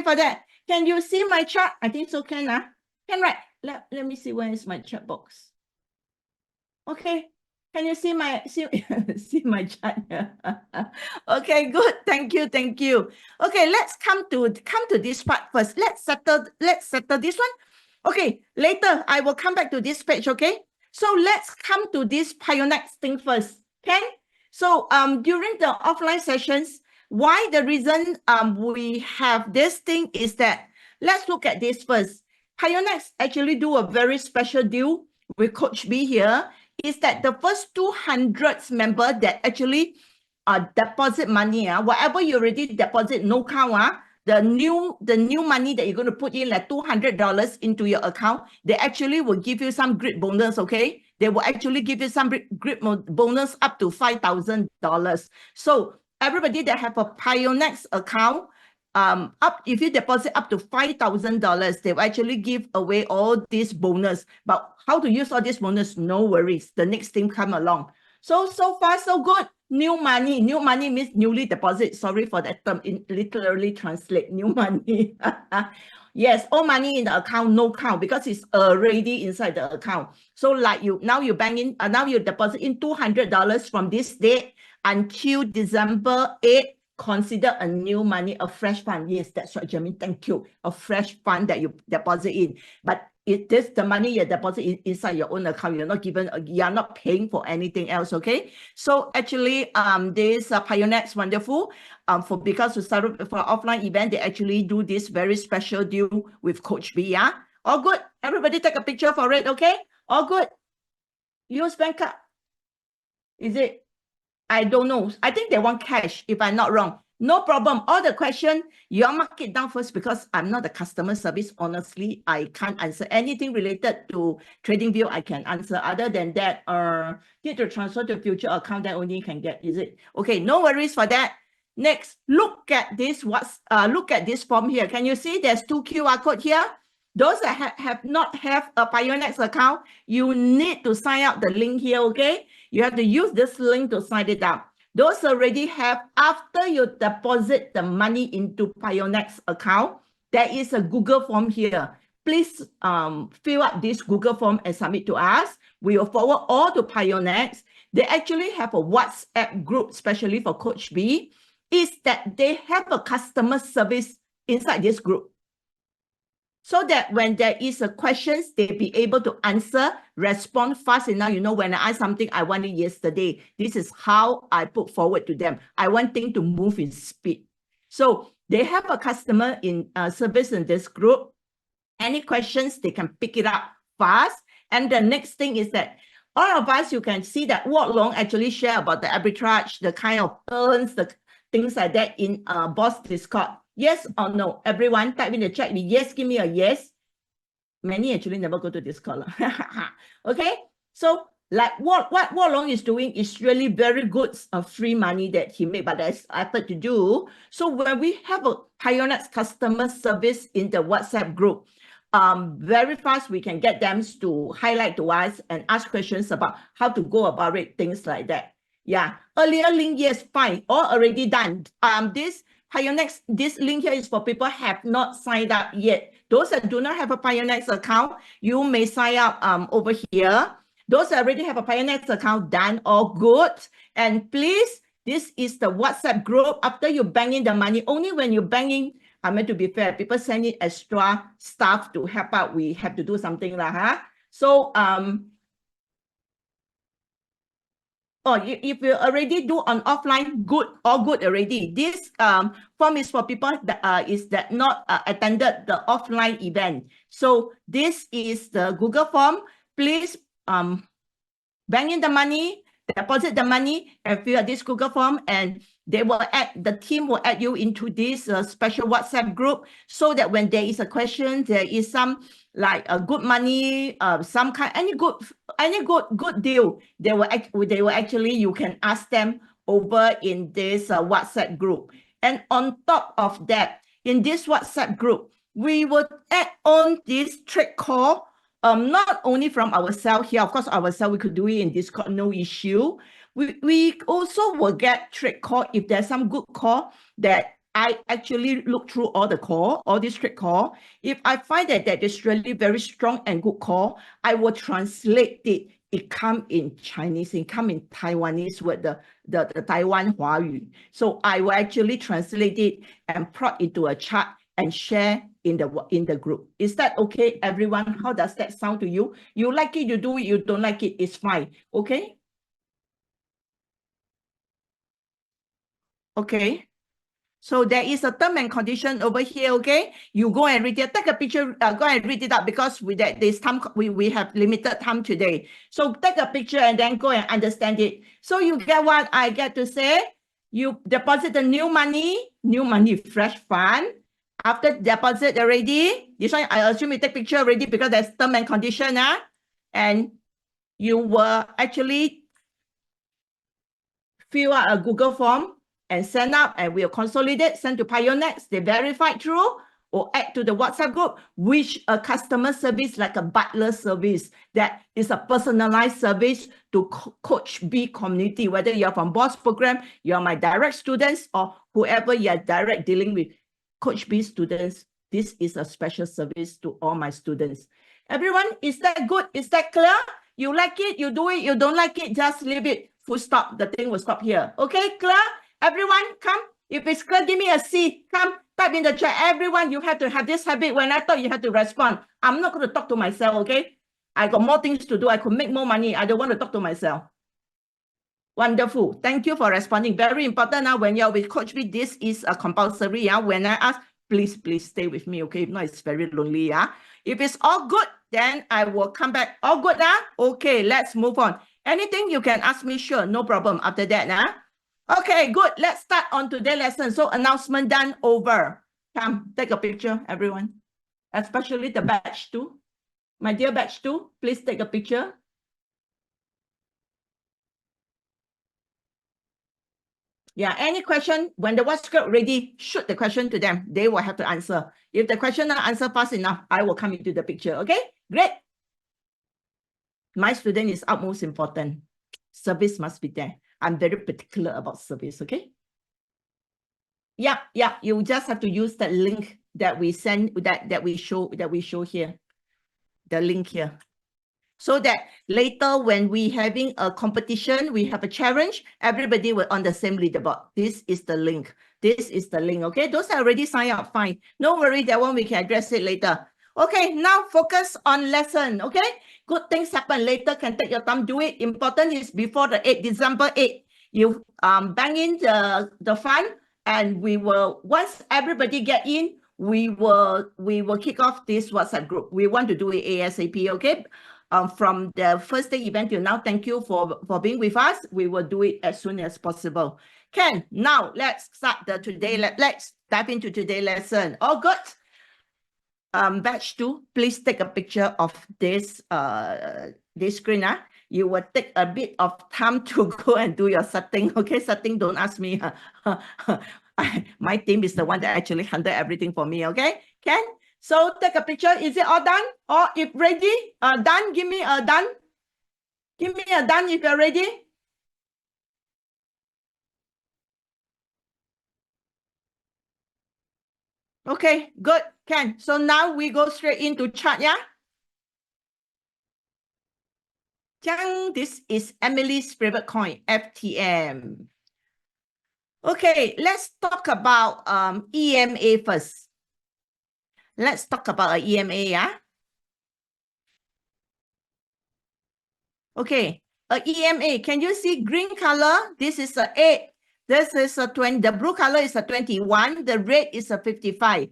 for that. Can you see my chart? I think so, can right? Let me see, where is my chat box? Okay. Can you see my see my chart here? Okay, good. Thank you. Okay, let's come to this part first. Let's settle this one. Okay, later I will come back to this page, okay? So let's come to this Pionex thing first. Okay? So during the offline sessions, why the reason we have this thing is that, let's look at this first. Pionex actually do a very special deal with Coach B here, is that the first 200 member that actually deposit money, whatever you already deposit, no count, the new money that you're going to put in, like $200 into your account, they actually will give you some great bonus, okay? They will actually give you some great bonus up to $5,000. So everybody that have a Pionex account, if you deposit up to $5,000, they will actually give away all this bonus. But how to use all this bonus? No worries. The next thing come along. So far, so good. New money. New money means newly deposit. Sorry for that term. It literally translate new money. Yes, all money in the account, no count, because it's already inside the account. So like now you bank in, now you deposit in $200 from this date until December 8th. Consider a new money, a fresh fund. Yes, that's right, Jeremy. Thank you. A fresh fund that you deposit in. But it is the money you deposit inside your own account. You're not given, you're not paying for anything else. Okay. So actually, this Pionex wonderful. Because we started for offline event, they actually do this very special deal with Coach B. Yeah. All good. Everybody take a picture for it. Okay. All good. Use bank card. Is it? I don't know. I think they want cash, if I'm not wrong. No problem. All the question, you mark it down first, because I'm not the customer service. Honestly, I can't answer anything related to TradingView. I can answer. Other than that, need to transfer to future account, that only can get. Is it? Okay, no worries for that. Next, look at this. Look at this form here. Can you see there's 2 QR code here? Those that have not have a Pionex account, you need to sign up the link here, okay? You have to use this link to sign it up. Those already have, after you deposit the money into Pionex account, there is a Google form here. Please fill up this Google form and submit to us. We will forward all to Pionex. They actually have a WhatsApp group, especially for Coach B, is that they have a customer service inside this group, so that when there is a questions, they'll be able to answer, respond fast enough. You know, when I ask something, I want it yesterday. This is how I put forward to them. I want things to move in speed. So they have a customer in service in this group. Any questions, they can pick it up fast. And the next thing is that all of us, you can see that Ward Long actually share about the arbitrage, the kind of earns, the things like that in Boss Discord. Yes or no? Everyone type in the chat. Yes, give me a yes. Many actually never go to Discord. Okay, so like what Ward Long is doing is really very good free money that he made, but there's effort to do. So when we have a Pionex customer service in the WhatsApp group, very fast we can get them to highlight to us and ask questions about how to go about it, things like that. Yeah, earlier link, yes, fine, all already done. This Pionex, this link here is for people have not signed up yet. Those that do not have a Pionex account, you may sign up over here. Those that already have a Pionex account, done, all good. And please, this is the WhatsApp group. After you bang in the money, only when you bang in, I meant to be fair, people send in extra stuff to help out. We have to do something lah, huh? So if you already do on offline, good, all good already. This form is for people that not attended the offline event. So this is the Google form. Please bang in the money, deposit the money, and fill out this Google form, and they will the team will add you into this special WhatsApp group, so that when there is a question, there is some like a good money, some kind, any good deal, they will actually, you can ask them over in this WhatsApp group. And on top of that, in this WhatsApp group, we will add on this trade call, not only from ourselves here, of course, ourselves, we could do it in Discord, no issue. We also will get trade call if there's some good call that I actually look through all the call, all these straight call. If I find that is really very strong and good call, I will translate it. It come in Chinese, it come in Taiwanese with the Taiwan Huayu. So I will actually translate it and plot into a chart and share in the group. Is that okay, everyone? How does that sound to you? You like it, you do it. You don't like it, it's fine. Okay? Okay. So there is a term and condition over here, okay? You go and read it. Take a picture, go and read it up because with that this time we have limited time today. So take a picture and then go and understand it. So you get what I get to say? You deposit the new money, fresh fund. After deposit already, this one I assume you take picture already because there's term and condition, and you will actually fill out a Google form and send out, and we'll consolidate, send to Pionex, they verify through, or add to the WhatsApp group, which a customer service like a butler service that is a personalized service to Coach B community, whether you're from BOSS program, you're my direct students, or whoever you're direct dealing with, Coach B students, this is a special service to all my students. Everyone, is that good? Is that clear? You like it, you do it, you don't like it, just leave it. Full stop, the thing will stop here. Okay, clear? Everyone, come. If it's clear, give me a C. Come, type in the chat. Everyone, you have to have this habit. When I talk, you have to respond. I'm not going to talk to myself, okay? I got more things to do. I could make more money. I don't want to talk to myself. Wonderful. Thank you for responding. Very important now. When you're with Coach B, this is a compulsory. When I ask, please stay with me, okay? If not, it's very lonely. If it's all good, then I will come back. All good, Okay, let's move on. Anything you can ask me, sure, no problem. After that, Okay, good. Let's start on today's lesson. So announcement done, over. Come, take a picture, everyone. Especially the batch 2. My dear batch 2, please take a picture. Yeah, any question, when the WhatsApp ready, shoot the question to them. They will have to answer. If the question not answer fast enough, I will come into the picture. Okay, great. My student is utmost important. Service must be there. I'm very particular about service, okay? Yeah, you just have to use the link that we send, that we show here. The link here. So that later when we having a competition, we have a challenge, everybody will on the same leaderboard. This is the link. This is the link, okay? Those are already signed up, fine. No worry, that one we can address it later. Okay, now focus on lesson, okay? Good things happen later, can take your time, do it. Important is before the 8th, December 8th, you bang in the fund, and we will, once everybody get in, we will kick off this WhatsApp group. We want to do it ASAP, okay? From the first day event till now, thank you for being with us. We will do it as soon as possible. Ken, now let's start let's dive into today's lesson. All good? Batch 2, please take a picture of this screen. You will take a bit of time to go and do your setting. Okay, setting, don't ask me. My team is the one that actually handle everything for me. Okay, Ken? So take a picture. Is it all done? Or if ready, done, give me a done. Give me a done if you're ready. Okay, good, Ken. So now we go straight into chart, yeah? Jiang, this is Emily's favorite coin, FTM. Okay, let's talk about EMA first. Let's talk about EMA, yeah? Okay, EMA, can you see green color? This is a 8. This is a 20. The blue color is a 21. The red is a 55.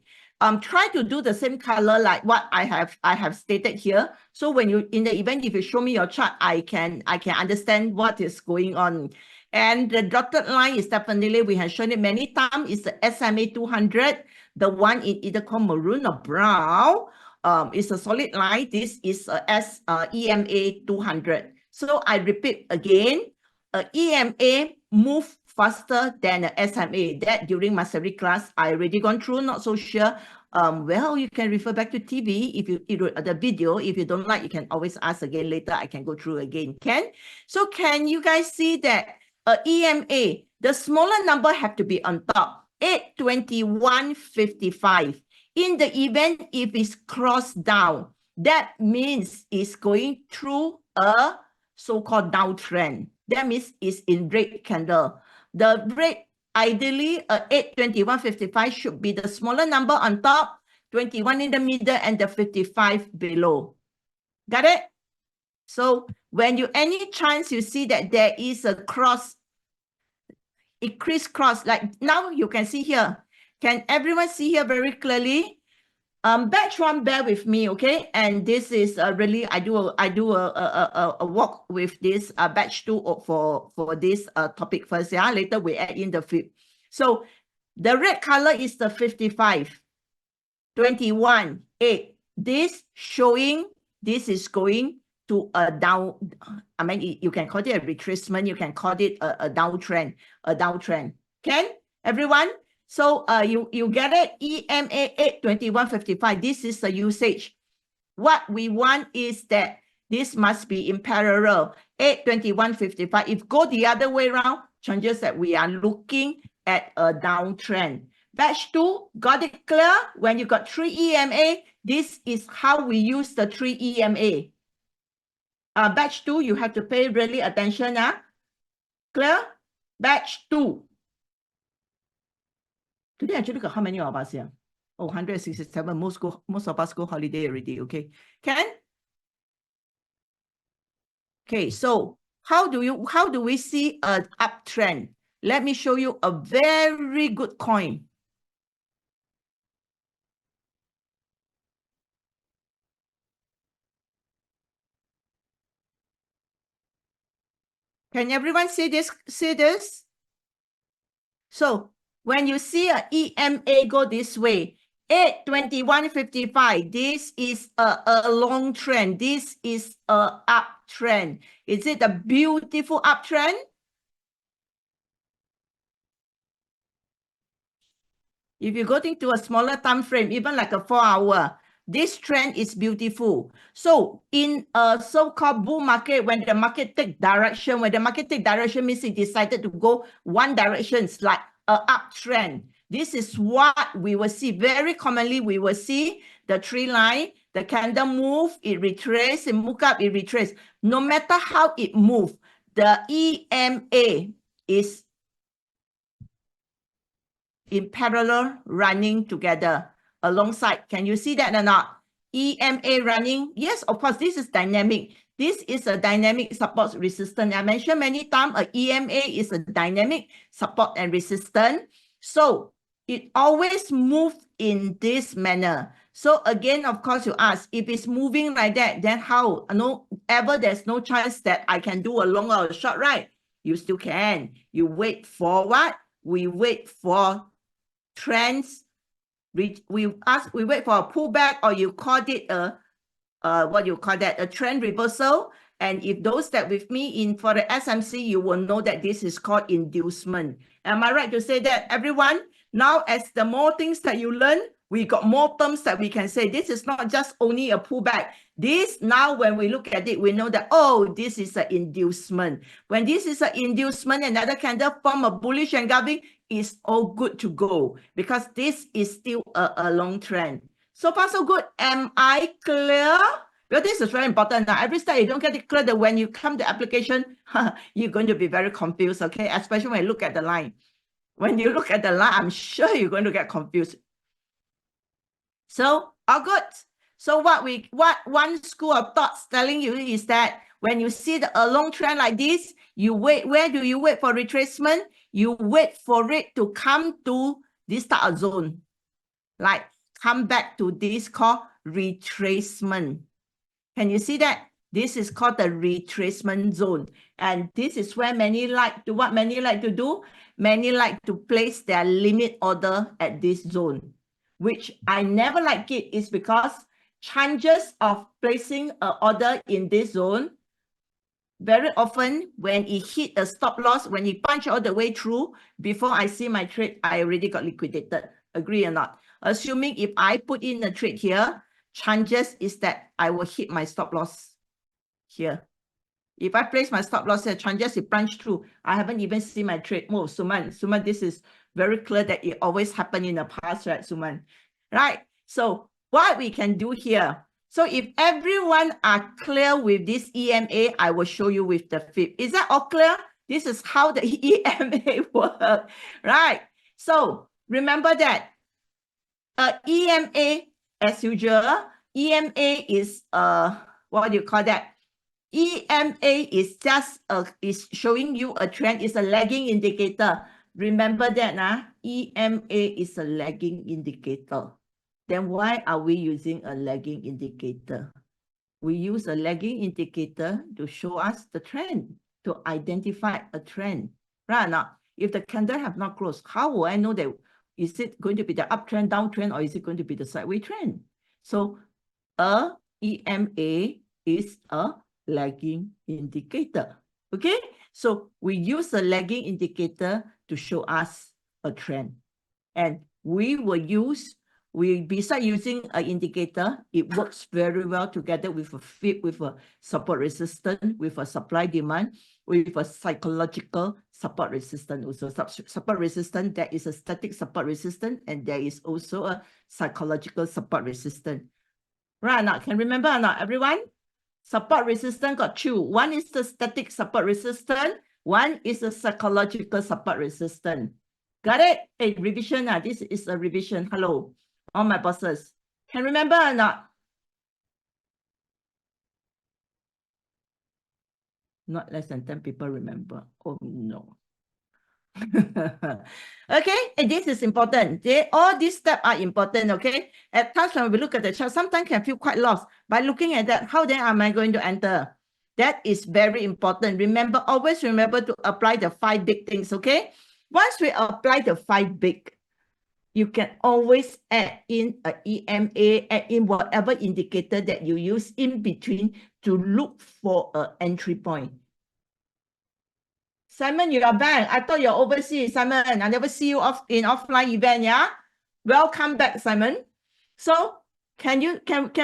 Try to do the same color like what I have stated here. So when you in the event, if you show me your chart, I can understand what is going on. And the dotted line is definitely, we have shown it many times, is the SMA 200. The one in either called maroon or brown. It's a solid line. This is EMA 200. So I repeat again, EMA move faster than the SMA. That during mastery class, I already gone through, not so sure. Well, you can refer back to TV if you the video. If you don't like, you can always ask again later. I can go through again. So can you guys see that EMA, the smaller number have to be on top. 821.55. In the event if it's crossed down, that means it's going through a so-called downtrend. That means it's in red candle. The red, ideally, 821.55 should be the smaller number on top, 21 in the middle, and the 55 below. Got it? So when you any chance you see that there is a cross, it crisscross, like now you can see here. Can everyone see here very clearly? Batch one, bear with me, okay? And this is really, I do a walk with this batch two for this topic first. Yeah, later we add in the flip. So the red color is the 55, 21, 8. This showing this is going to a down. I mean, you can call it a retracement. You can call it a downtrend. A downtrend. Can everyone? So you get it, EMA 821.55. This is the usage. What we want is that this must be in parallel, 821.55. If go the other way around, chances that we are looking at a downtrend. Batch 2, got it clear? When you got 3 EMA, this is how we use the 3 EMA. Batch 2, you have to pay really attention. Clear? Batch 2. Today, actually, got how many of us here? Oh, 167. Most of us go holiday already, okay? Can? Okay, so how do we see an uptrend? Let me show you a very good coin. Can everyone see this? See this? So when you see a EMA go this way, 821.55, this is a long trend. This is a uptrend. Is it a beautiful uptrend? If you go into a smaller time frame, even like a 4-hour, this trend is beautiful. So in a so-called bull market, when the market take direction, means it decided to go one direction, it's like an uptrend. This is what we will see. Very commonly, we will see the tree line, the candle move, it retrace, it move up, it retrace. No matter how it move, the EMA is in parallel running together alongside. Can you see that or not? EMA running. Yes, of course, this is dynamic. This is a dynamic support resistance. I mentioned many times, a EMA is a dynamic support and resistance. So it always moves in this manner. So again, of course, you ask, if it's moving like that, then how? There's no chance that I can do a long or a short, right? You still can. You wait for what? We wait for trends. We wait for a pullback, or you call it a a trend reversal. And if those that with me for the SMC, you will know that this is called inducement. Am I right to say that, everyone? Now, as the more things that you learn, we got more terms that we can say. This is not just only a pullback. This, now when we look at it, we know that, oh, this is an inducement. When this is an inducement, another candle form a bullish engulfing, is all good to go, because this is still a long trend. So far, so good. Am I clear? Well, this is very important. Now, every step you don't get it clear, that when you come to application, you're going to be very confused, okay? Especially when you look at the line. When you look at the line, I'm sure you're going to get confused. So, all good. So what one school of thoughts telling you is that when you see a long trend like this, you wait. Where do you wait for retracement? You wait for it to come to this type of zone. Like come back to this called retracement. Can you see that? This is called the retracement zone. And this is where many like to do? Many like to place their limit order at this zone, which I never like it, is because chances of placing an order in this zone, very often when it hit a stop loss, when it punch all the way through, before I see my trade, I already got liquidated. Agree or not? Assuming if I put in a trade here, chances is that I will hit my stop loss here. If I place my stop loss here, chances it punch through. I haven't even seen my trade. Oh, Suman, this is very clear that it always happened in the past, right, Suman? Right? So what we can do here, so if everyone are clear with this EMA, I will show you with the FIB. Is that all clear? This is how the EMA works, right? So remember that EMA, as usual, EMA is what do you call that? EMA is just is showing you a trend, is a lagging indicator. Remember that, EMA is a lagging indicator. Then why are we using a lagging indicator? We use a lagging indicator to show us the trend, to identify a trend. Right or not? If the candle have not closed, how will I know that is it going to be the uptrend, downtrend, or is it going to be the sideways trend? So a EMA is a lagging indicator. Okay, so we use a lagging indicator to show us a trend, and we will use, besides using an indicator, it works very well together with a FIB, with a support resistance, with a supply demand, with a psychological support resistance. Also support resistance, there is a static support resistance, and there is also a psychological support resistance. Right now, can remember or not, everyone? Support resistance got two. One is the static support resistance. One is the psychological support resistance. Got it? Hey, revision. This is a revision. Hello, all my bosses. Can remember or not? Not less than 10 people remember. Oh, no. Okay, and this is important. All these steps are important, okay? At times when we look at the chart, sometimes can feel quite lost. By looking at that, how then am I going to enter? That is very important. Remember, always remember to apply the 5 big things, okay? Once we apply the 5 big, you can always add in a EMA, add in whatever indicator that you use in between to look for an entry point. Simon, you are back. I thought you're overseas, Simon. I never see you in offline event, yeah? Welcome back, Simon. So can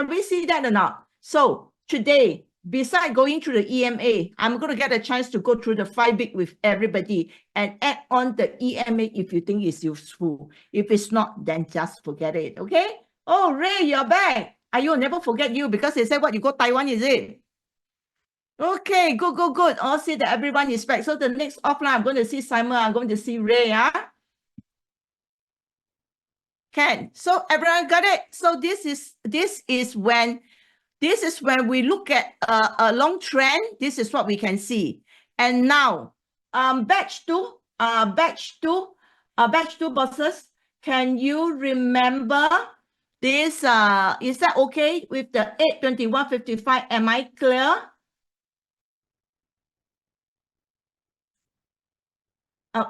we see that or not? So today, besides going through the EMA, I'm going to get a chance to go through the 5 big with everybody and add on the EMA if you think it's useful. If it's not, then just forget it, okay? Oh, Ray, you're back. I will never forget you because they said what, you go Taiwan, is it? Okay, good. I'll see that everyone is back. So the next offline, I'm going to see Simon. I'm going to see Ray. Can. So everyone got it. So this is when we look at a long trend. This is what we can see. And now, batch two bosses. Can you remember this? Is that okay with the 8:21:55? Am I clear?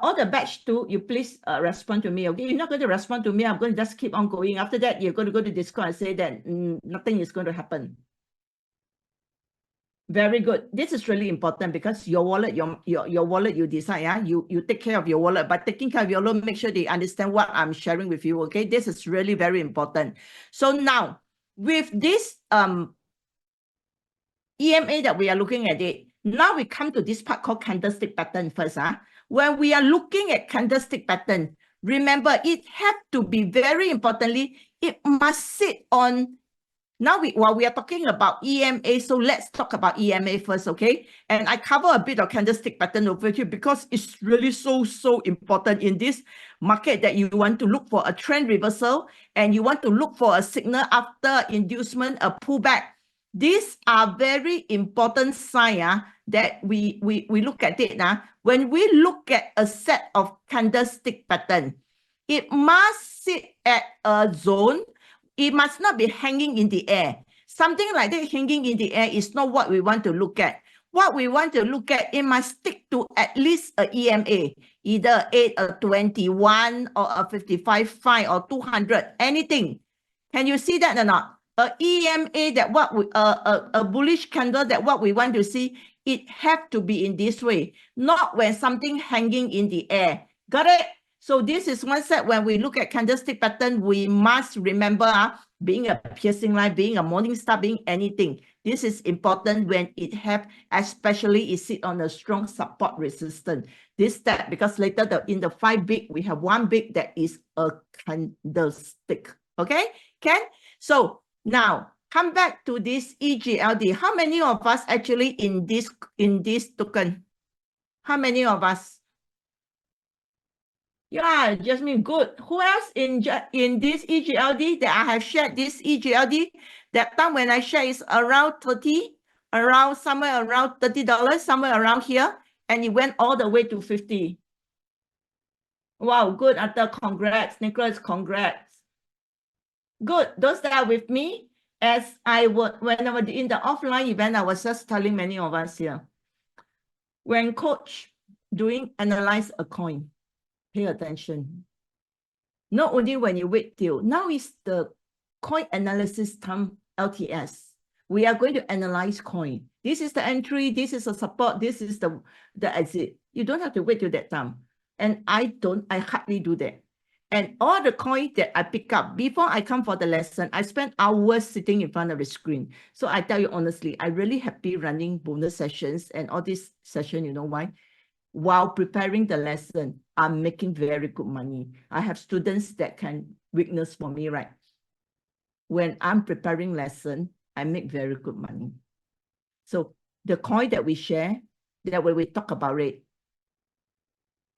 All the batch 2, you please respond to me, okay? You're not going to respond to me. I'm going to just keep on going. After that, you're going to go to Discord and say that nothing is going to happen. Very good. This is really important because your wallet, your wallet, you decide, yeah? You take care of your wallet. But taking care of your wallet, make sure they understand what I'm sharing with you, okay? This is really very important. So now, with this EMA that we are looking at it, now we come to this part called candlestick pattern first. When we are looking at candlestick pattern, remember, it has to be very importantly, it must sit on, now while we are talking about EMA, so let's talk about EMA first, okay? And I cover a bit of candlestick pattern over here because it's really so important in this market that you want to look for a trend reversal and you want to look for a signal after inducement, a pullback. These are very important signs that we look at it. When we look at a set of candlestick pattern, it must sit at a zone. It must not be hanging in the air. Something like that hanging in the air is not what we want to look at. What we want to look at, it must stick to at least a EMA, either 8, a 21, or a 55, 5, or 200, anything. Can you see that or not? A EMA that what we, a bullish candle that what we want to see, it have to be in this way, not when something hanging in the air. Got it? So this is one set. When we look at candlestick pattern, we must remember being a piercing line, being a morning star, being anything. This is important when it have, especially it sit on a strong support resistance. This step, because later in the 5 big, we have 1 big that is a candlestick. Okay, Ken? So now come back to this EGLD. How many of us actually in this token? How many of us? Yeah, Jasmine, good. Who else in this EGLD that I have shared this EGLD? That time when I share is around 30, somewhere around $30, somewhere around here, and it went all the way to 50. Wow, good, Arthur. Congrats. Nicholas, congrats. Good. Those that are with me, as I would, when I was in the offline event, I was just telling many of us here. When coach analyze a coin, pay attention. Not only when you wait till, now is the coin analysis time, LTS. We are going to analyze coin. This is the entry, this is a support, this is the exit. You don't have to wait till that time. And I hardly do that. And all the coins that I pick up before I come for the lesson, I spend hours sitting in front of the screen. So I tell you honestly, I'm really happy running bonus sessions and all this session. You know why? While preparing the lesson, I'm making very good money. I have students that can witness for me, right? When I'm preparing lesson, I make very good money. So the coin that we share, that when we talk about it,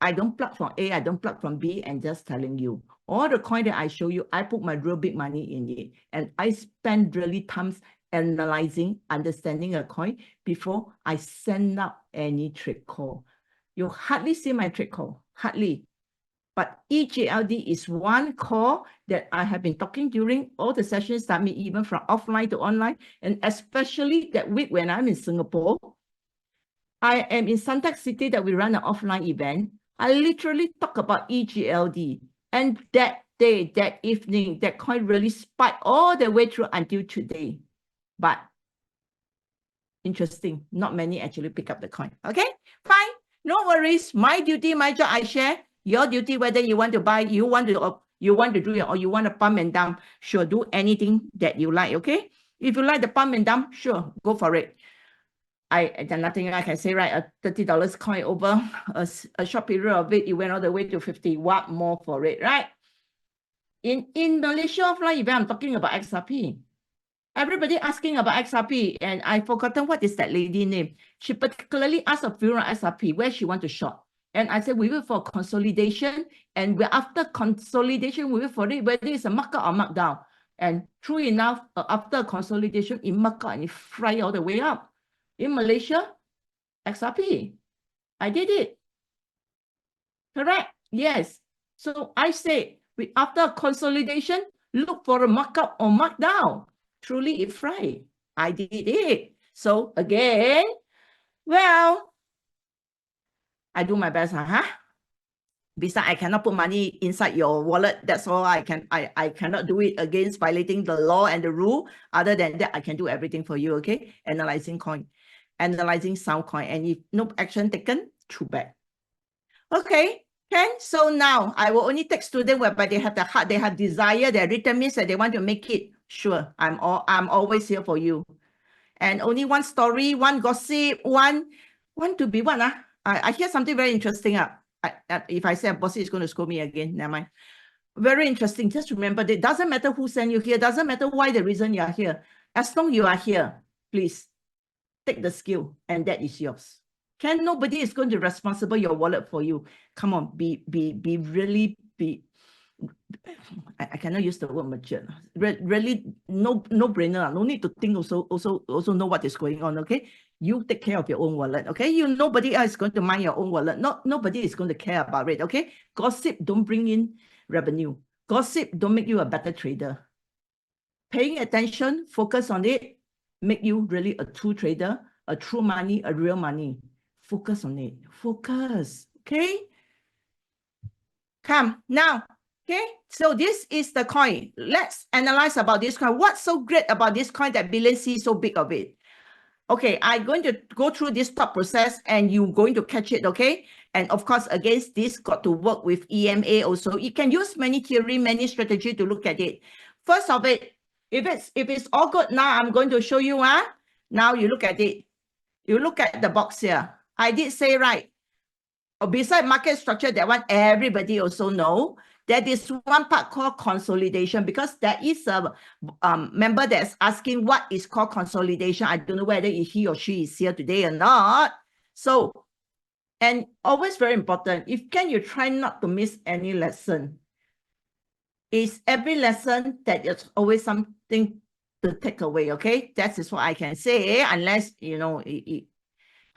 I don't plug from A, I don't plug from B, and just telling you. All the coin that I show you, I put my real big money in it. And I spend really times analyzing, understanding a coin before I send out any trade call. You hardly see my trade call, hardly. But EGLD is one call that I have been talking during all the sessions that me even from offline to online, and especially that week when I'm in Singapore. I am in Suntec City that we run an offline event. I literally talk about EGLD. And that day, that evening, that coin really spiked all the way through until today. But interesting, not many actually pick up the coin. Okay, fine, no worries. My duty, my job, I share. Your duty, whether you want to buy, you want to do it, or you want to pump and dump, sure, do anything that you like, okay? If you like the pump and dump, sure, go for it. There's nothing I can say, right? A $30 coin over a short period of it went all the way to 50. What more for it, right? In Malaysia offline event, I'm talking about XRP. Everybody asking about XRP, and I've forgotten what is that lady name. She particularly asked a few on XRP where she want to short. And I said, we wait for consolidation, and after consolidation, we wait for it, whether it's a markup or markdown. And true enough, after consolidation, it mark up and it fly all the way up. In Malaysia, XRP, I did it. Correct? Yes. So I say, after consolidation, look for a markup or markdown. Truly, it fly. I did it. So again, well, I do my best, Besides, I cannot put money inside your wallet. That's all I cannot do it against violating the law and the rule. Other than that, I can do everything for you, okay? Analyzing coin, analyzing sound coin. And if no action taken, too bad. Okay, Ken, so now I will only take students whereby they have the heart, they have desire, they're determined that they want to make it. Sure, I'm always here for you. And only one story, one gossip, one to be one. I hear something very interesting. If I say a bossy is going to scold me again, never mind. Very interesting. Just remember, it doesn't matter who sent you here, doesn't matter why the reason you are here. As long as you are here, please take the skill, and that is yours. Nobody is going to responsible your wallet for you. Come on, be I cannot use the word mature. Really, no brainer. No need to think. Also know what is going on. Okay, you take care of your own wallet. Okay, nobody else is going to mind your own wallet. Nobody is going to care about it. Okay, gossip don't bring in revenue. Gossip don't make you a better trader. Paying attention, focus on it, make you really a true trader, a true money, a real money. Focus on it. Focus. Okay. Come now. Okay, so this is the coin. Let's analyze about this coin. What's so great about this coin that Billion sees so big of it? Okay, I'm going to go through this thought process and you're going to catch it, okay? And of course, against this, got to work with EMA also. You can use many theory, many strategy to look at it. First of it, if it's all good now, I'm going to show you. Now you look at it. You look at the box here. I did say, right, beside market structure, that one everybody also know. There is one part called consolidation, because there is a member that's asking what is called consolidation. I don't know whether he or she is here today or not. So, and always very important, if you try not to miss any lesson. Is every lesson that is always something to take away, okay? That is what I can say, unless, you know,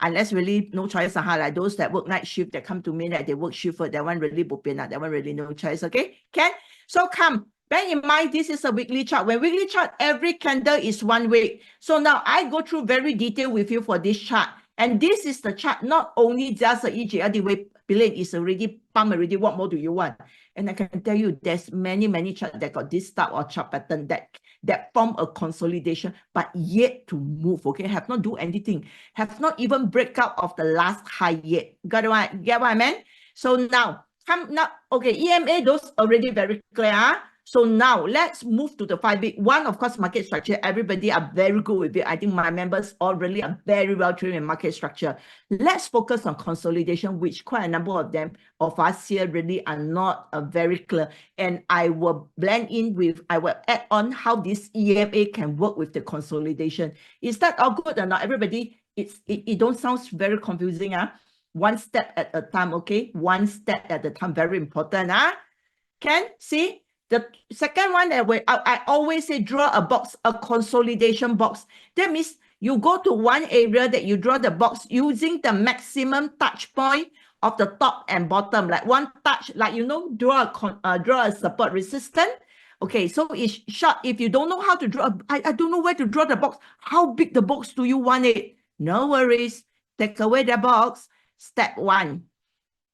unless really no choice, like those that work night shift that come to me that they work shift for that one really bopian, that one really no choice, okay? Okay, so bear in mind, this is a weekly chart. When weekly chart, every candle is 1 week. So now I go through very detailed with you for this chart. And this is the chart, not only just the EGLD way, billion is already pumped already, what more do you want? And I can tell you, there's many charts that got this type of chart pattern that form a consolidation, but yet to move, okay? Have not do anything, have not even break out of the last high yet. Get what I meant? So now, okay, EMA, those already very clear. So now let's move to the 5 week. One, of course, market structure. Everybody are very good with it. I think my members all really are very well trained in market structure. Let's focus on consolidation, which quite a number of us here really are not very clear. And I will blend in with, I will add on how this EMA can work with the consolidation. Is that all good or not? Everybody, it don't sound very confusing. One step at a time, okay? One step at a time, very important. Can see? The second one that I always say, draw a box, a consolidation box. That means you go to one area that you draw the box using the maximum touch point of the top and bottom, like one touch, like, you know, draw a support resistance. Okay, so it's short. If you don't know how to draw, I don't know where to draw the box. How big the box do you want it? No worries. Take away the box. Step 1,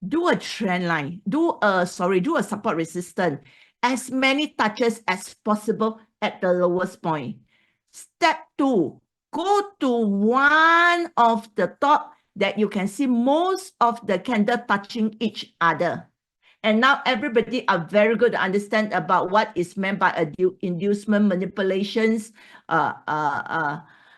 do a trend line. Do a support resistance. As many touches as possible at the lowest point. Step 2, go to one of the top that you can see most of the candle touching each other. And now everybody are very good to understand about what is meant by inducement manipulations,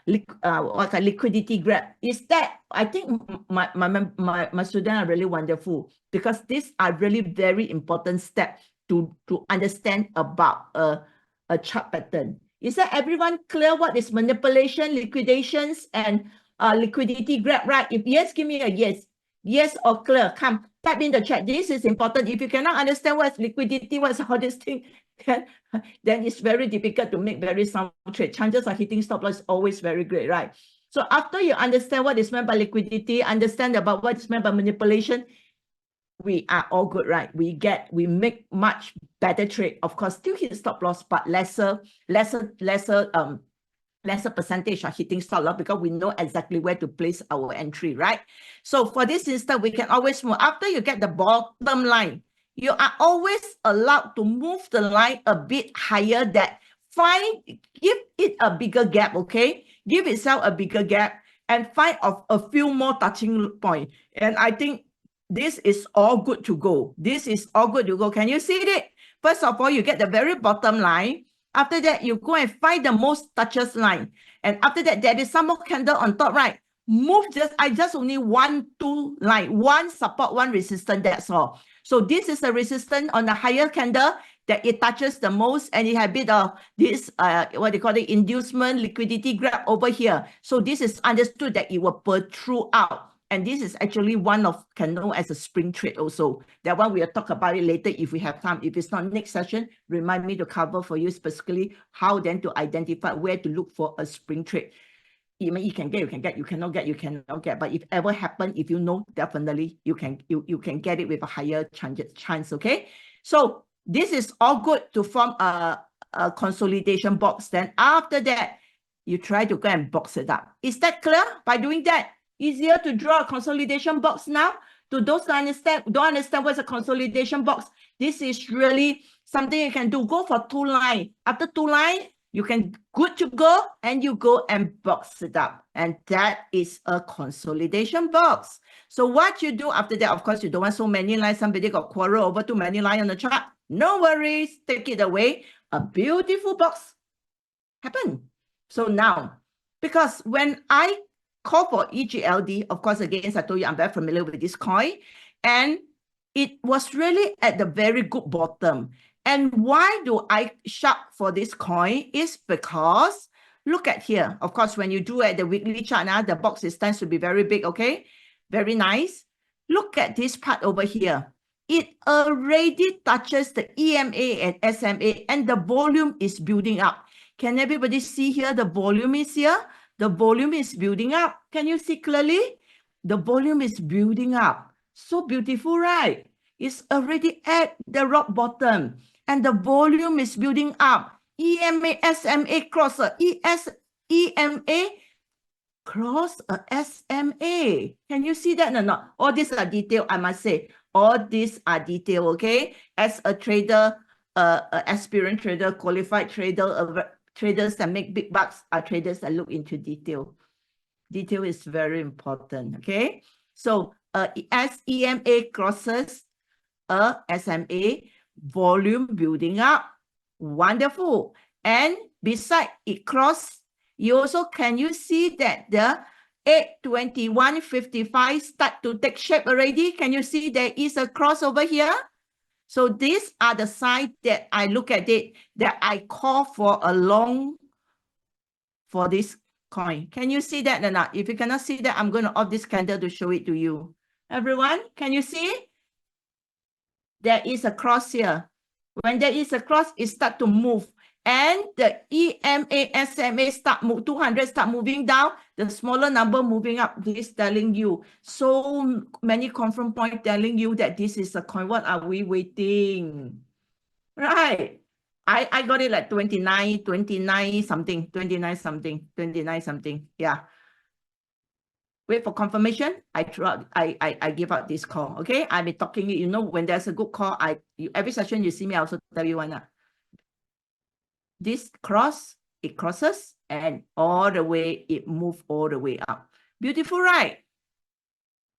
liquidity grab. Is that, I think my students are really wonderful, because these are really very important steps to understand about a chart pattern. Is that everyone clear what is manipulation, liquidations, and liquidity grab, right? If yes, give me a yes. Yes or clear. Come, type in the chat. This is important. If you cannot understand what's liquidity, what's all this thing, then it's very difficult to make very sound trade. Chances of hitting stop loss is always very great, right? So after you understand what is meant by liquidity, understand about what is meant by manipulation, we are all good, right? We make much better trade. Of course, still hit stop loss, but lesser percentage of hitting stop loss, because we know exactly where to place our entry, right? So for this instance, we can always move. After you get the bottom line, you are always allowed to move the line a bit higher, give it a bigger gap, okay? Give itself a bigger gap and find a few more touching point. And I think this is all good to go. This is all good to go. Can you see it? First of all, you get the very bottom line. After that, you go and find the most touches line. And after that, there is some more candle on top, right? Move I just only 1, 2 line, one support, one resistance, that's all. So this is the resistance on the higher candle that it touches the most, and it has a bit of this, what they call the inducement liquidity grab over here. So this is understood that it will protrude out. And this is actually one of, can know as a spring trade also. That one we'll talk about it later if we have time. If it's not next session, remind me to cover for you specifically how then to identify where to look for a spring trade. You can get, you cannot get. But if ever happen, if you know, definitely you can get it with a higher chance, okay? So this is all good to form a consolidation box. Then after that, you try to go and box it up. Is that clear? By doing that, easier to draw a consolidation box now. To those that don't understand what's a consolidation box, this is really something you can do. Go for 2 line. After 2 line, You can good to go and you go and box it up. And that is a consolidation box. So what you do after that, of course, you don't want so many lines. Somebody got quarrel over too many lines on the chart. No worries, take it away. A beautiful box happen. So now, because when I call for EGLD, of course, again, I told you I'm very familiar with this coin. And it was really at the very good bottom. And why do I shop for this coin is because, look at here. Of course, when you do at the weekly chart, now the box tends to be very big, okay? Very nice. Look at this part over here. It already touches the EMA and SMA, and the volume is building up. Can everybody see here? The volume is here. The volume is building up. Can you see clearly? The volume is building up. So beautiful, right? It's already at the rock bottom. And the volume is building up. EMA, SMA cross a EMA cross a SMA. Can you see that or not? All these are detailed, I must say. All these are detailed, okay? As a trader, aspirant trader, qualified trader, traders that make big bucks are traders that look into detail. Detail is very important, okay? So as EMA crosses a SMA, volume building up, wonderful. And beside it cross, you also, can you see that the 821.55 start to take shape already? Can you see there is a cross over here? So these are the signs that I look at it, that I call for a long for this coin. Can you see that or not? If you cannot see that, I'm going to off this candle to show it to you. Everyone, can you see? There is a cross here. When there is a cross, it starts to move. And the EMA, SMA start move, 200 start moving down, the smaller number moving up. This is telling you, so many confirm points telling you that this is a coin. What are we waiting? Right. I got it like 29 something. Yeah. Wait for confirmation. I give out this call. Okay. I've been talking, you know, when there's a good call, every session you see me, I also tell you one. This cross, it crosses and all the way, it moves all the way up. Beautiful, right?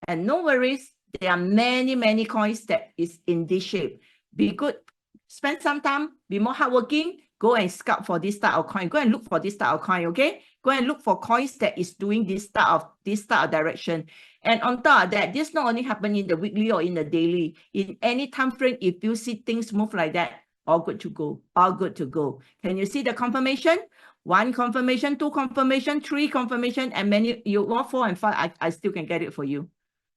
And no worries. There are many coins that is in this shape. Be good. Spend some time, be more hardworking, go and scout for this type of coin. Go and look for this type of coin, okay? Go and look for coins that is doing this type of direction. And on top of that, this not only happen in the weekly or in the daily. In any time frame, if you see things move like that, all good to go. All good to go. Can you see the confirmation? 1 confirmation, 2 confirmation, 3 confirmation, and many, you want 4 and 5, I still can get it for you.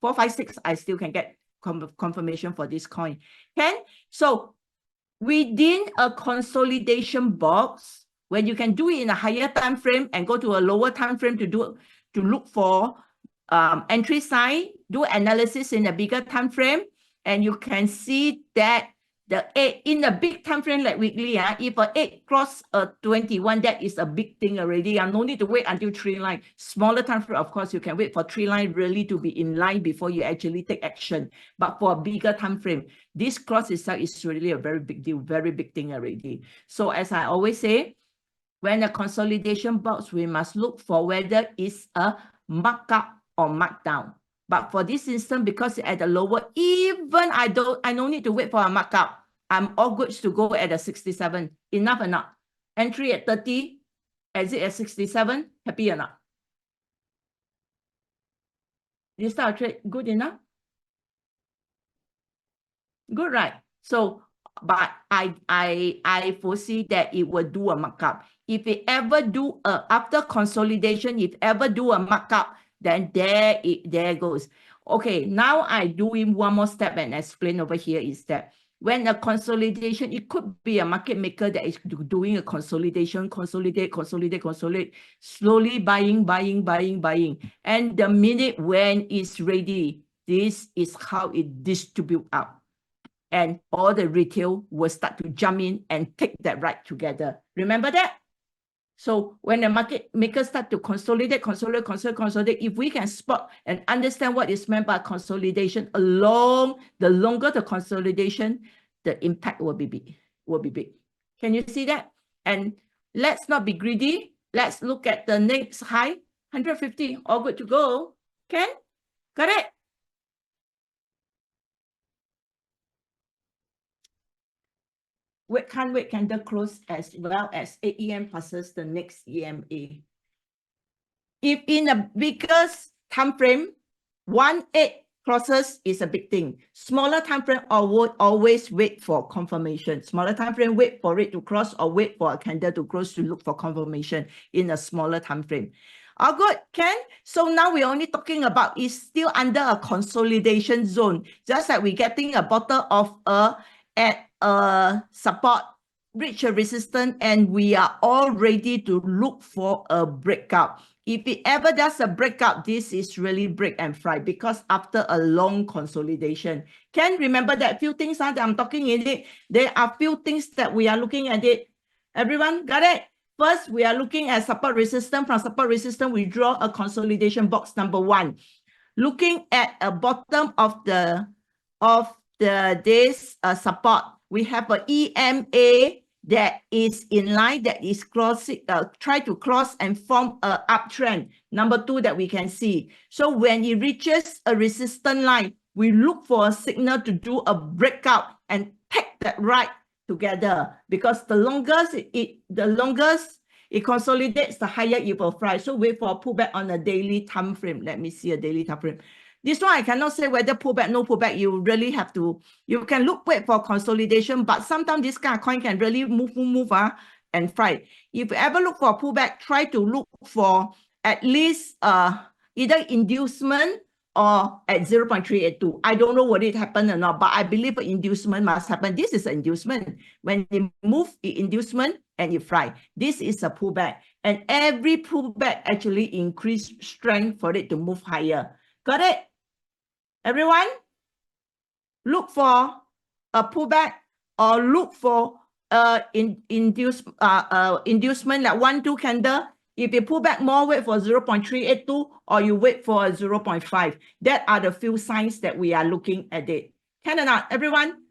4, 5, 6, I still can get confirmation for this coin. Okay? So within a consolidation box, when you can do it in a higher time frame and go to a lower time frame to look for entry sign, do analysis in a bigger time frame, and you can see that the 8 in a big time frame like weekly, if a 8 cross a 21, that is a big thing already. No need to wait until 3 line. Smaller time frame, of course, you can wait for 3 line really to be in line before you actually take action. But for a bigger time frame, this cross itself is really a very big deal, very big thing already. So as I always say, when a consolidation box, we must look for whether it's a markup or markdown. But for this instance, because at the lower, even I don't need to wait for a markup. I'm all good to go at a 67. Enough or not? Entry at 30, exit at 67. Happy or not? This start trade good enough? Good, right? So, but I foresee that it will do a markup. If it ever do after consolidation, if ever do a markup, then there goes. Okay, now I do in one more step and explain over here is that when a consolidation, it could be a market maker that is doing a consolidation, consolidate, slowly buying. And the minute when it's ready, this is how it distributes out. And all the retail will start to jump in and take that right together. Remember that? So when the market makers start to consolidate, if we can spot and understand what is meant by consolidation, the longer the consolidation, the impact will be big. Can you see that? And Let's not be greedy. Let's look at the next high, 150. All good to go. Ken? Got it? Can't wait candle close as well as 8 EM passes the next EMA. If in the biggest time frame, 1-8 crosses is a big thing. Smaller time frame always wait for confirmation. Smaller time frame, wait for it to cross or wait for a candle to close to look for confirmation in a smaller time frame. All good, Ken? So now we're only talking about is still under a consolidation zone. Just like we're getting a bottom of at a support, reach a resistance, and we are all ready to look for a breakout. If it ever does a breakout, this is really break and fry because after a long consolidation. Can remember that few things that I'm talking in it. There are few things that we are looking at it. Everyone got it? First, we are looking at support resistance. From support resistance, we draw a consolidation box number 1. Looking at a bottom of this support, we have a EMA that is in line, that is crossing, try to cross and form a uptrend. Number 2 that we can see. So when it reaches a resistance line, we look for a signal to do a breakout and take that right together, because the longest it consolidates, the higher it will fly. So wait for a pullback on a daily time frame. Let me see a daily time frame. This one I cannot say whether pullback, no pullback. You really have to, you can wait for consolidation, but sometimes this kind of coin can really move and fly. If you ever look for a pullback, try to look for at least either inducement or at 0.382. I don't know what it happened or not, but I believe an inducement must happen. This is an inducement. When you move, it inducement and you fly. This is a pullback. And every pullback actually increase strength for it to move higher. Got it? Everyone? Look for a pullback or look for inducement like 1-2 candle. If you pull back more, wait for 0.382 or you wait for a 0.5. That are the few signs that we are looking at it. Can or not, everyone?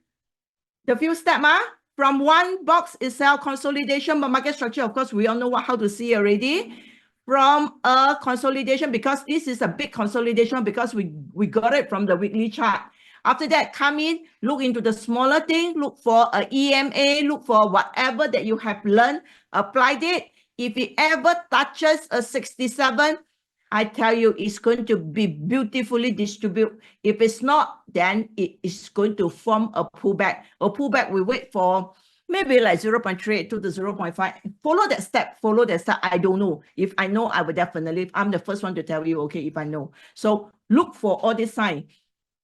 The few steps, from one box itself, consolidation, but market structure, of course, we all know how to see already. From a consolidation, because this is a big consolidation, because we got it from the weekly chart. After that, come in, look into the smaller thing, look for a EMA, look for whatever that you have learned, applied it. If it ever touches a 67, I tell you, it's going to be beautifully distributed. If it's not, then it is going to form a pullback. A pullback, we wait for maybe like 0.382 to 0.5. Follow that step. Follow that step. I don't know. If I know, I will definitely, I'm the first one to tell you, okay, if I know. So look for all this sign.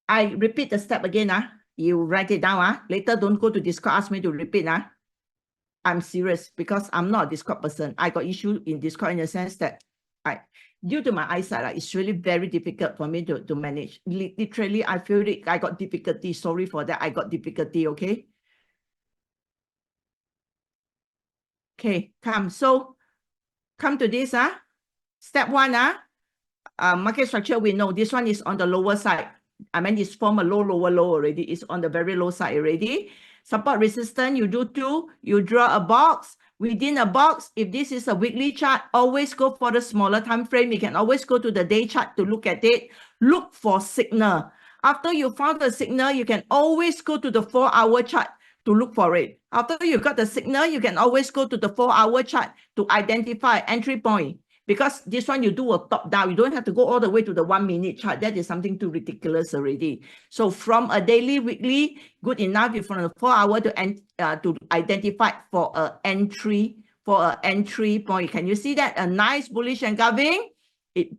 I repeat the step again. You write it down. Later, don't go to Discord, ask me to repeat. I'm serious because I'm not a Discord person. I got issue in Discord in the sense that due to my eyesight, it's really very difficult for me to manage. Literally, I feel it. I got difficulty. Sorry for that. I got difficulty, okay? Okay, come. So, come to this. Step 1, market structure, we know this one is on the lower side. I mean, it's form a low already. It's on the very low side already. Support resistance, you do 2. You draw a box. Within a box, if this is a weekly chart, always go for the smaller time frame. You can always go to the day chart to look at it. Look for signal. After you found the signal, you can always go to the 4-hour chart to look for it. After you got the signal, you can always go to the 4-hour chart to identify entry point. Because this one, you do a top down. You don't have to go all the way to the 1-minute chart. That is something too ridiculous already. So from a daily, weekly, good enough. If from the 4-hour to identify for an entry point. Can you see that? A nice bullish engulfing. It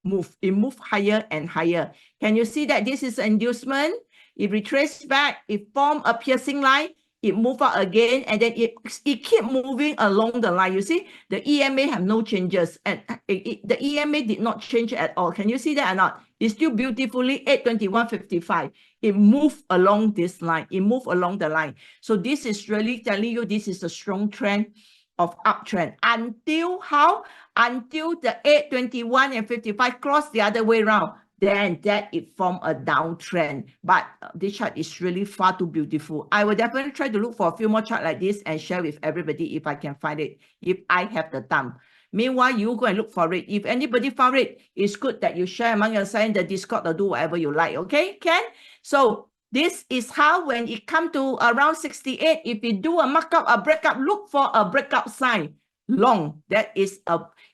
moved higher and higher. Can you see that this is an inducement? It retraced back. It formed a piercing line. It moved out again, and then it keep moving along the line. You see, the EMA have no changes, and the EMA did not change at all. Can you see that or not? It's still beautifully 821.55. It moved along this line. It moved along the line. So this is really telling you this is a strong trend of uptrend until how? Until the 821 and 55 cross the other way around. then that it form a downtrend. But this chart is really far too beautiful. I will definitely try to look for a few more charts like this and share with everybody if I can find it, if I have the time. Meanwhile, you go and look for it. If anybody found it, it's good that you share among yourself in the Discord or do whatever you like, okay, Ken? So this is how when it come to around 68, if you do a markup, a breakup, look for a breakout sign. Long, that is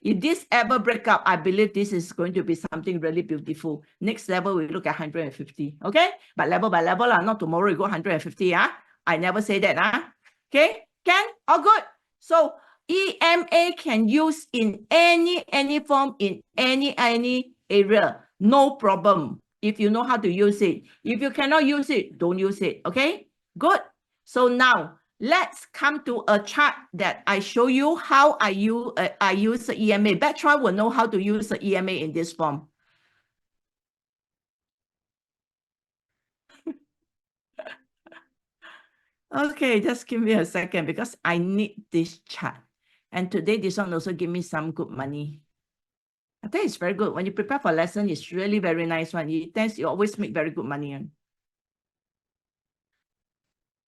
if this ever break up, I believe this is going to be something really beautiful. Next level, we look at 150, okay? But level by level, not tomorrow you go 150, I never say that, okay? Can? All good. So EMA can use in any form, in any area, no problem. If you know how to use it. If you cannot use it, don't use it, okay? Good. So now, let's come to a chart that I show you how I use the EMA. Bertrand will know how to use the EMA in this form. Okay, just give me a second because I need this chart. And today, this one also give me some good money. I think it's very good. When you prepare for lesson, it's really very nice one. You always make very good money.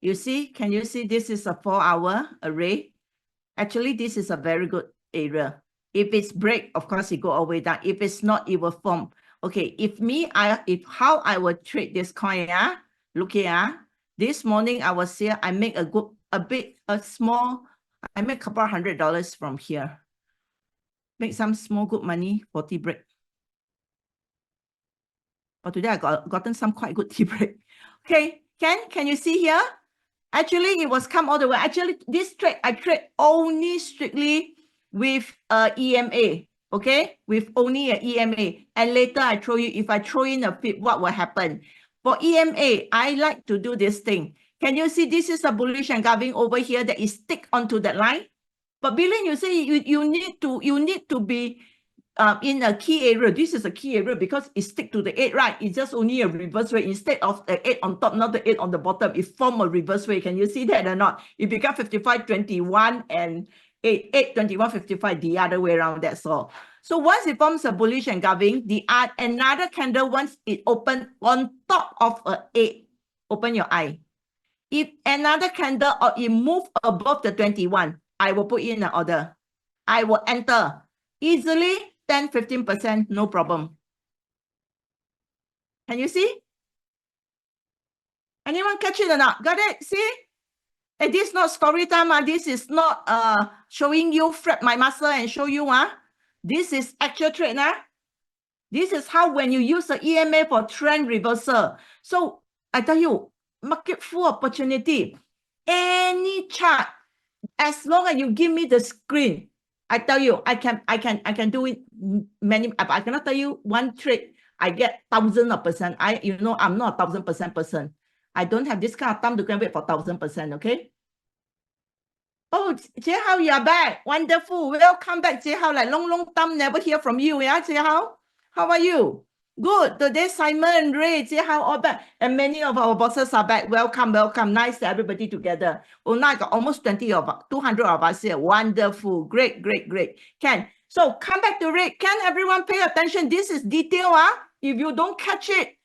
You see, can you see this is a 4-hour array? Actually, this is a very good area. If it's break, of course, it go all the way down. If it's not, it will form. Okay, if how I would trade this coin, look here, this morning I was here, I make I make a couple $100 from here. Make some small good money for tea break. But today I gotten some quite good tea break. Okay, can you see here? Actually, it was come all the way. Actually, this trade, I trade only strictly with EMA, okay? With only an EMA. And later I show you, if I throw in a FIB, what will happen? For EMA, I like to do this thing. Can you see this is a bullish engulfing over here that is stick onto that line? But Billion, you say you need to be in a key area. This is a key area because it stick to the 8, right? It's just only a reverse way. Instead of the 8 on top, not the 8 on the bottom, it form a reverse way. Can you see that or not? It become 55, 21 and 8, 8, 21, 55, the other way around, that's all. So once it forms a bullish engulfing, another candle, once it open on top of a 8, open your eye. If another candle or it move above the 21, I will put in an order. I will enter easily 10-15%, no problem. Can you see? Anyone catch it or not? Got it? See? And this is not story time. This is not showing you fret my muscle and show you. This is actual trade. This is how when you use the EMA for trend reversal. So I tell you, market full opportunity. Any chart, as long as you give me the screen, I tell you, I can do it many. I cannot tell you one trade I get thousands of percent. I'm not a 1000% person. I don't have this kind of time to go and wait for 1000%. Okay. Oh, Jie Hao, you are back. Wonderful. Welcome back, Jie Hao. Like long time never hear from you. Yeah, Jie Hao. How are you? Good. Today, Simon, Ray, Jie Hao all back. And many of our bosses are back. Welcome. Nice to everybody together. Oh, now I got almost 200 of us here. Wonderful. Great. Ken. So come back to Rick. Can everyone pay attention? This is detail. If you don't catch it,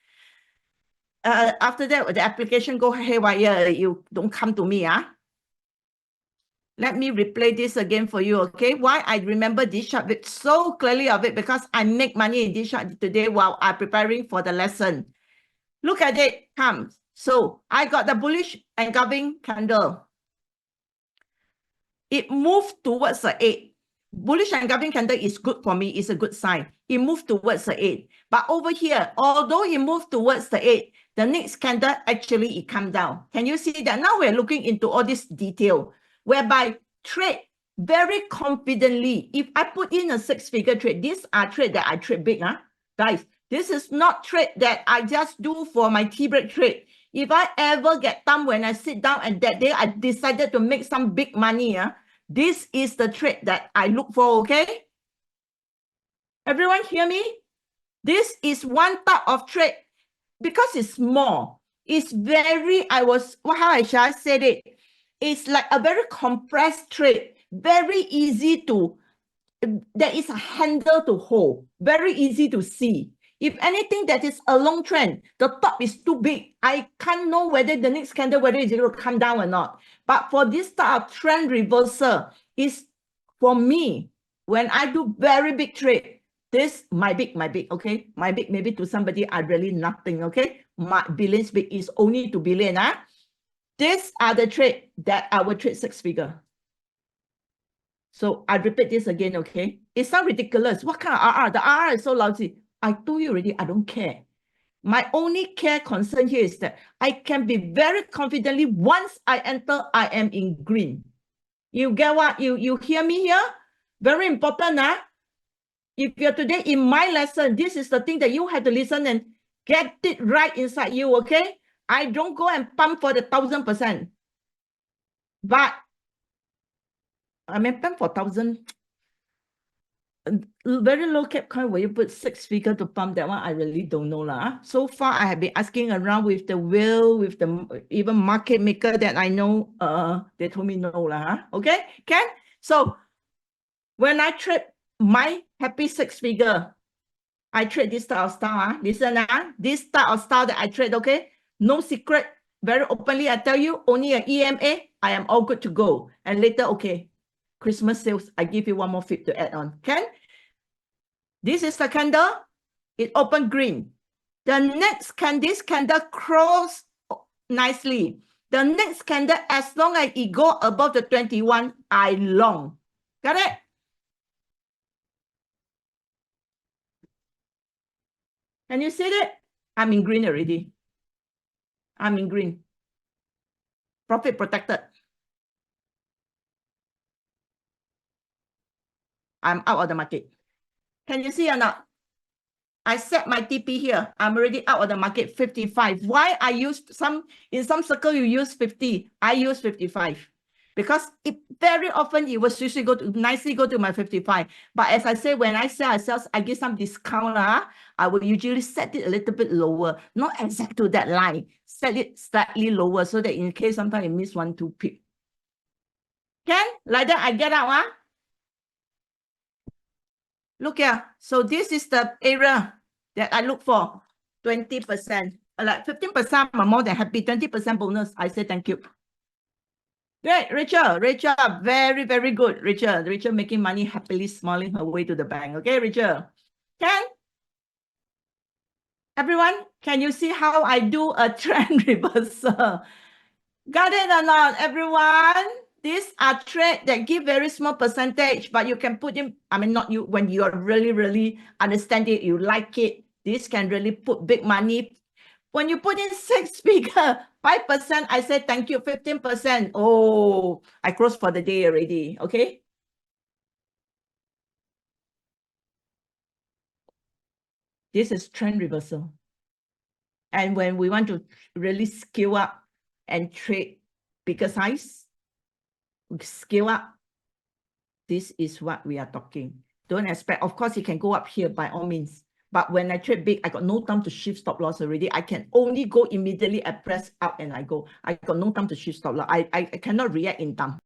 after that, the application go haywire. You don't come to me. Let me replay this again for you, okay? Why I remember this chart so clearly of it, because I make money in this chart today while I'm preparing for the lesson. Look at it, come. So I got the bullish engulfing candle. It moved towards the 8. Bullish engulfing candle is good for me. It's a good sign. It moved towards the 8. But over here, although it moved towards the 8, the next candle, actually, it come down. Can you see that? Now we're looking into all this detail, whereby trade very confidently. If I put in a 6-figure trade, these are trade that I trade big, guys. This is not trade that I just do for my tea break trade. If I ever get time when I sit down and that day I decided to make some big money, this is the trade that I look for, okay? Everyone hear me? This is one type of trade because it's small. It's very, how I shall say it? It's like a very compressed trade, very easy to, there is a handle to hold, very easy to see. If anything that is a long trend, the top is too big. I can't know whether the next candle, whether it's going to come down or not. But for this type of trend reversal, is for me, when I do very big trade, this my big, okay? My big maybe to somebody are really nothing, okay? My billions big is only 2 billion, These are the trade that I will trade 6-figure. So I repeat this again, okay? It sounds ridiculous. What kind of RR? The RR is so lousy. I told you already, I don't care. My only concern here is that I can be very confidently, once I enter, I am in green. You get what? You hear me here? Very important, If you're today in my lesson, this is the thing that you have to listen and get it right inside you, okay? I don't go and pump for the 1000%. But I mean, pump for 1000, very low cap coin, will you put 6-figure to pump? That one I really don't know lah. So far I have been asking around with the will, with the even market maker that I know, they told me no lah. Okay, Ken? So when I trade my happy 6-figure, I trade this type of style. Listen, this type of style that I trade, okay? No secret, very openly I tell you, only an EMA, I am all good to go. And later, okay, Christmas sales, I give you one more flip to add on. Ken? This is the candle. It opened green. The next candle, this candle crossed nicely. The next candle, as long as it go above the 21, I long. Got it? Can you see it? I'm in green already. I'm in green. Profit protected. I'm out of the market. Can you see or not? I set my TP here. I'm already out of the market, 55. Why I use in some circle you use 50. I use 55. Because very often it will nicely go to my 55. But as I say, when I sell, I give some discount. I will usually set it a little bit lower. Not exact to that line. Set it slightly lower so that in case sometimes you miss 1-2 pip. Can? Like that I get out. Look here. So this is the area that I look for. 20%. Like 15%, I'm more than happy. 20% bonus. I say thank you. Great, Rachel, very, very good. Rachel making money, happily smiling her way to the bank. Okay, Rachel. Everyone, can you see how I do a trend reversal? Got it or not, everyone? These are trades that give very small percentage, but you can put in, I mean, not you, when you are really, really understand it, you like it, this can really put big money. When you put in 6-figure, 5%, I say thank you, 15%. Oh, I closed for the day already, okay? This is trend reversal. And when we want to really scale up and trade bigger size, scale up, this is what we are talking. Don't expect, of course, it can go up here by all means. But when I trade big, I got no time to shift stop loss already. I can only go immediately and press up and I go. I got no time to shift stop loss. I cannot react in time.